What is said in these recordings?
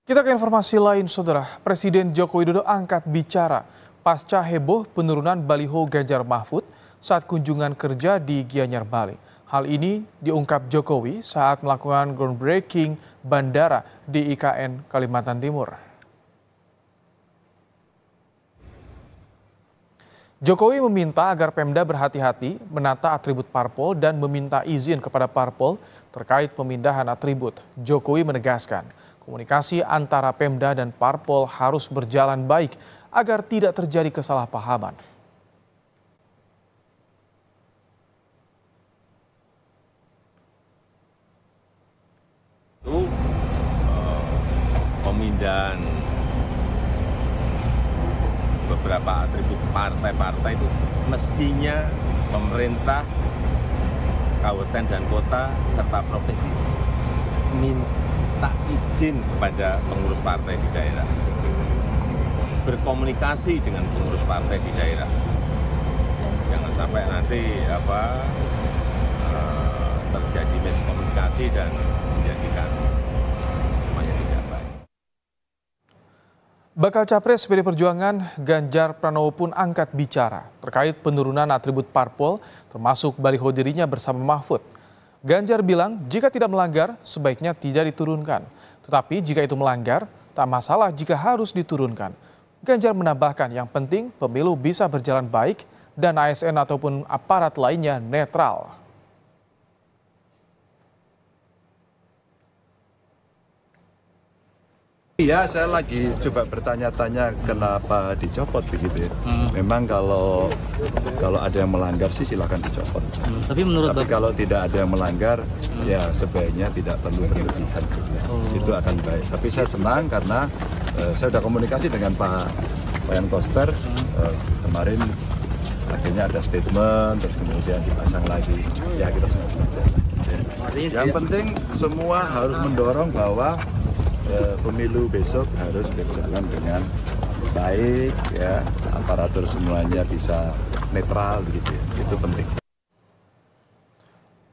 Kita ke informasi lain, Saudara. Presiden Joko Widodo angkat bicara pasca heboh penurunan baliho Ganjar Mahfud saat kunjungan kerja di Gianyar, Bali. Hal ini diungkap Jokowi saat melakukan groundbreaking bandara di IKN Kalimantan Timur. Jokowi meminta agar Pemda berhati-hati menata atribut parpol dan meminta izin kepada parpol terkait pemindahan atribut. Jokowi menegaskan, komunikasi antara Pemda dan parpol harus berjalan baik agar tidak terjadi kesalahpahaman. Itu pemindahan beberapa atribut partai-partai itu mestinya pemerintah, kabupaten dan kota serta provinsi minta izin kepada pengurus partai di daerah, berkomunikasi dengan pengurus partai di daerah. Jangan sampai nanti terjadi miskomunikasi dan menjadikan semuanya tidak baik. Bakal Capres PD Perjuangan Ganjar Pranowo pun angkat bicara terkait penurunan atribut parpol termasuk baliho dirinya bersama Mahfud. Ganjar bilang jika tidak melanggar sebaiknya tidak diturunkan. Tetapi jika itu melanggar tak masalah jika harus diturunkan. Ganjar menambahkan yang penting pemilu bisa berjalan baik dan ASN ataupun aparat lainnya netral. Iya, saya lagi coba bertanya-tanya kenapa dicopot begitu ya. Memang kalau ada yang melanggar sih silakan dicopot. Tapi kalau tidak ada yang melanggar, ya sebaiknya tidak perlu berlebihan. Itu akan baik. Tapi saya senang karena saya sudah komunikasi dengan Pak Wayan Koster. Kemarin akhirnya ada statement, terus kemudian dipasang lagi. Ya kita semua berjalan. Yang penting semua harus mendorong bahwa pemilu besok harus berjalan dengan baik, ya, aparatur semuanya bisa netral begitu ya. Itu penting.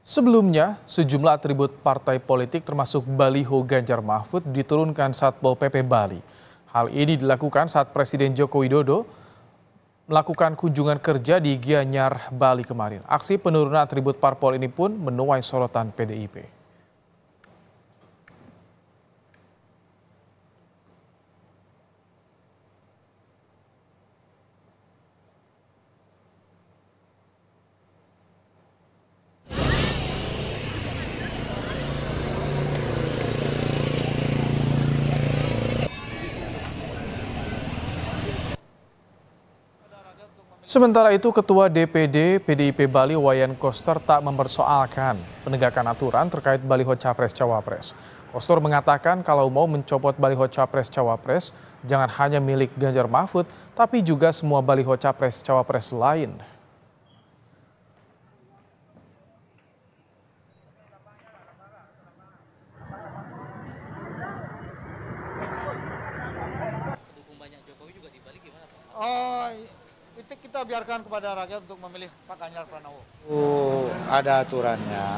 Sebelumnya, sejumlah atribut partai politik termasuk baliho Ganjar Mahfud diturunkan Satpol PP Bali. Hal ini dilakukan saat Presiden Joko Widodo melakukan kunjungan kerja di Gianyar, Bali kemarin. Aksi penurunan atribut parpol ini pun menuai sorotan PDIP. Sementara itu, Ketua DPD PDIP Bali Wayan Koster tak mempersoalkan penegakan aturan terkait baliho Capres-Cawapres. Koster mengatakan kalau mau mencopot baliho Capres-Cawapres, jangan hanya milik Ganjar Mahfud, tapi juga semua baliho Capres-Cawapres lain. Itu kita biarkan kepada rakyat untuk memilih Pak Ganjar Pranowo. Ada aturannya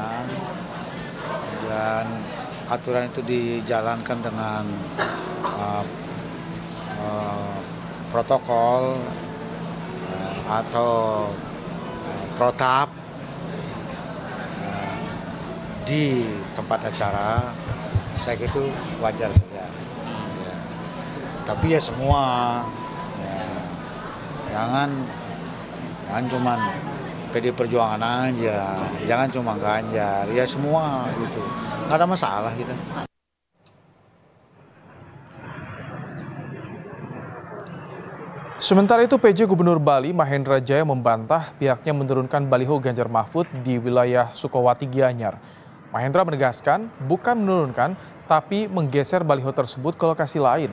dan aturan itu dijalankan dengan protokol atau protap di tempat acara. Saya kira itu wajar saja. Ya. Tapi ya semua. Jangan cuman PD Perjuangan aja, jangan cuma Ganjar, ya semua gitu, nggak ada masalah gitu. Sementara itu PJ Gubernur Bali Mahendra Jaya membantah pihaknya menurunkan baliho Ganjar Mahfud di wilayah Sukowati Gianyar. Mahendra menegaskan bukan menurunkan tapi menggeser baliho tersebut ke lokasi lain.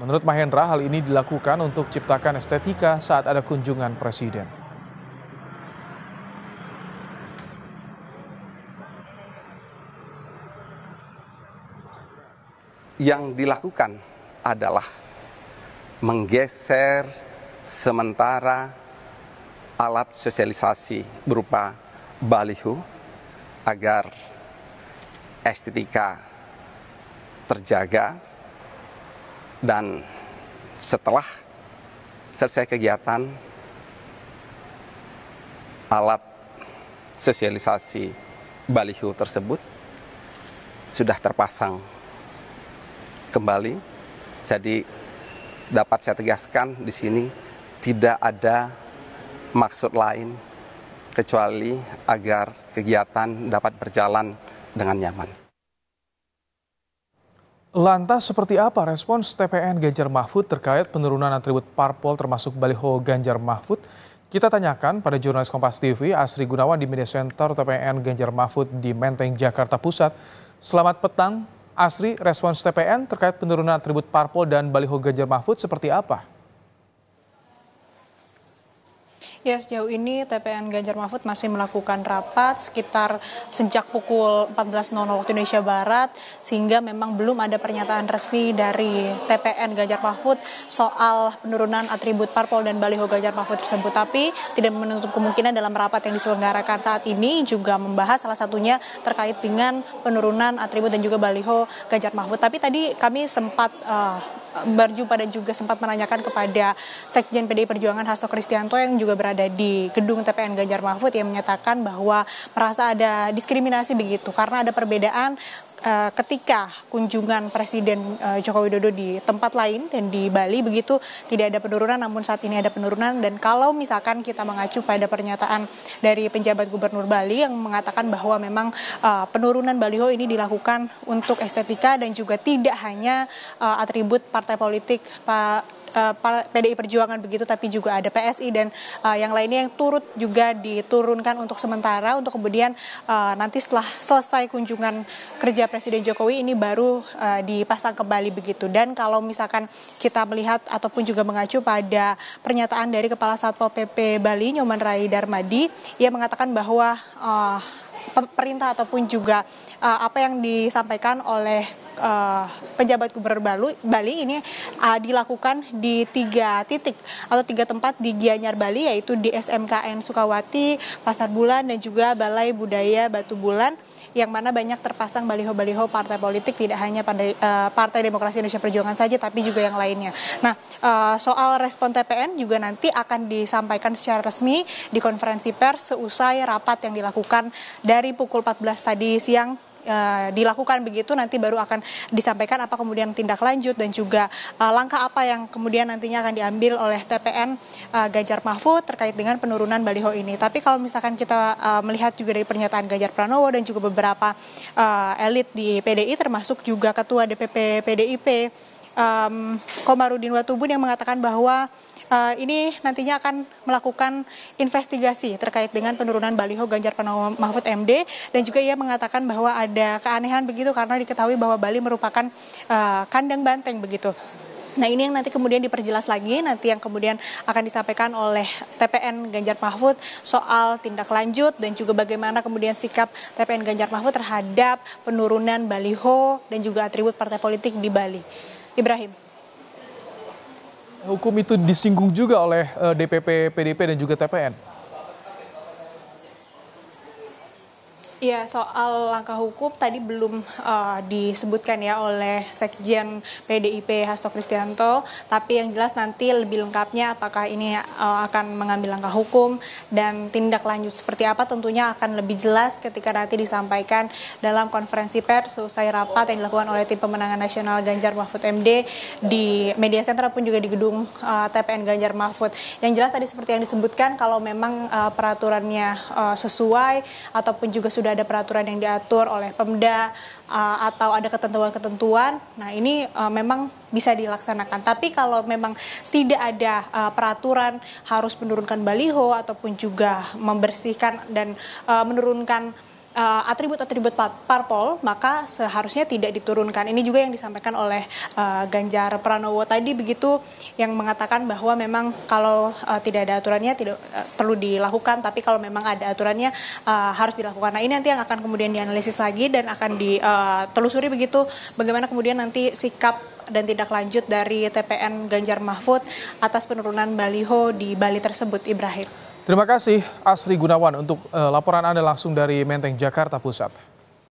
Menurut Mahendra, hal ini dilakukan untuk ciptakan estetika saat ada kunjungan presiden. Yang dilakukan adalah menggeser sementara alat sosialisasi berupa baliho agar estetika terjaga Dan setelah selesai kegiatan, alat sosialisasi baliho tersebut sudah terpasang kembali. Jadi dapat saya tegaskan di sini tidak ada maksud lain kecuali agar kegiatan dapat berjalan dengan nyaman. Lantas seperti apa respons TPN Ganjar Mahfud terkait penurunan atribut parpol termasuk baliho Ganjar Mahfud? Kita tanyakan pada jurnalis Kompas TV Asri Gunawan di Media Center TPN Ganjar Mahfud di Menteng, Jakarta Pusat. Selamat petang, Asri, respons TPN terkait penurunan atribut parpol dan baliho Ganjar Mahfud seperti apa? Ya, sejauh ini TPN Ganjar Mahfud masih melakukan rapat sekitar sejak pukul 14.00 waktu Indonesia Barat, sehingga memang belum ada pernyataan resmi dari TPN Ganjar Mahfud soal penurunan atribut parpol dan baliho Ganjar Mahfud tersebut. Tapi tidak menutup kemungkinan dalam rapat yang diselenggarakan saat ini juga membahas salah satunya terkait dengan penurunan atribut dan juga baliho Ganjar Mahfud. Tapi tadi kami sempat berjumpa dan juga sempat menanyakan kepada Sekjen PDI Perjuangan Hasto Kristianto yang juga berada di gedung TPN Ganjar Mahfud, yang menyatakan bahwa merasa ada diskriminasi begitu karena ada perbedaan ketika kunjungan Presiden Joko Widodo di tempat lain dan di Bali begitu tidak ada penurunan, namun saat ini ada penurunan. Dan kalau misalkan kita mengacu pada pernyataan dari penjabat Gubernur Bali yang mengatakan bahwa memang penurunan baliho ini dilakukan untuk estetika dan juga tidak hanya atribut partai politik PDI Perjuangan begitu, tapi juga ada PSI dan yang lainnya yang turut juga diturunkan untuk sementara, untuk kemudian nanti setelah selesai kunjungan kerja Presiden Jokowi ini baru dipasang kembali begitu. Dan kalau misalkan kita melihat ataupun juga mengacu pada pernyataan dari Kepala Satpol PP Bali Nyoman Rai Darmadi, ia mengatakan bahwa perintah ataupun juga apa yang disampaikan oleh penjabat Gubernur Bali ini dilakukan di 3 titik atau 3 tempat di Gianyar Bali, yaitu di SMKN Sukawati, Pasar Bulan dan juga Balai Budaya Batu Bulan, yang mana banyak terpasang baliho-baliho partai politik, tidak hanya Partai Demokrasi Indonesia Perjuangan saja tapi juga yang lainnya. Nah, soal respon TPN juga nanti akan disampaikan secara resmi di konferensi pers seusai rapat yang dilakukan dari pukul 14 tadi siang dilakukan begitu. Nanti baru akan disampaikan apa kemudian tindak lanjut dan juga langkah apa yang kemudian nantinya akan diambil oleh TPN Ganjar Mahfud terkait dengan penurunan baliho ini. Tapi kalau misalkan kita melihat juga dari pernyataan Ganjar Pranowo dan juga beberapa elit di PDI termasuk juga Ketua DPP PDIP Komarudin Watubun yang mengatakan bahwa ini nantinya akan melakukan investigasi terkait dengan penurunan baliho Ganjar Pranowo Mahfud MD, dan juga ia mengatakan bahwa ada keanehan begitu karena diketahui bahwa Bali merupakan kandang banteng begitu. Nah, ini yang nanti kemudian diperjelas lagi, nanti yang kemudian akan disampaikan oleh TPN Ganjar Mahfud soal tindak lanjut dan juga bagaimana kemudian sikap TPN Ganjar Mahfud terhadap penurunan baliho dan juga atribut partai politik di Bali. Ibrahim. Hukum itu disinggung juga oleh DPP PDIP dan juga TPN. Ya, soal langkah hukum tadi belum disebutkan ya oleh Sekjen PDIP Hasto Kristianto, tapi yang jelas nanti lebih lengkapnya apakah ini akan mengambil langkah hukum dan tindak lanjut seperti apa tentunya akan lebih jelas ketika nanti disampaikan dalam konferensi pers selesai rapat yang dilakukan oleh tim pemenangan nasional Ganjar Mahfud MD di Media Center ataupun juga di gedung TPN Ganjar Mahfud. Yang jelas tadi seperti yang disebutkan, kalau memang peraturannya sesuai ataupun juga sudah ada peraturan yang diatur oleh Pemda atau ada ketentuan-ketentuan, nah ini memang bisa dilaksanakan. Tapi kalau memang tidak ada peraturan harus menurunkan baliho ataupun juga membersihkan dan menurunkan atribut-atribut parpol, maka seharusnya tidak diturunkan. Ini juga yang disampaikan oleh Ganjar Pranowo tadi begitu, yang mengatakan bahwa memang kalau tidak ada aturannya tidak perlu dilakukan, tapi kalau memang ada aturannya harus dilakukan. Nah, ini nanti yang akan kemudian dianalisis lagi dan akan ditelusuri begitu bagaimana kemudian nanti sikap dan tindak lanjut dari TPN Ganjar Mahfud atas penurunan baliho di Bali tersebut, Ibrahim. Terima kasih Asri Gunawan untuk laporan Anda langsung dari Menteng, Jakarta Pusat.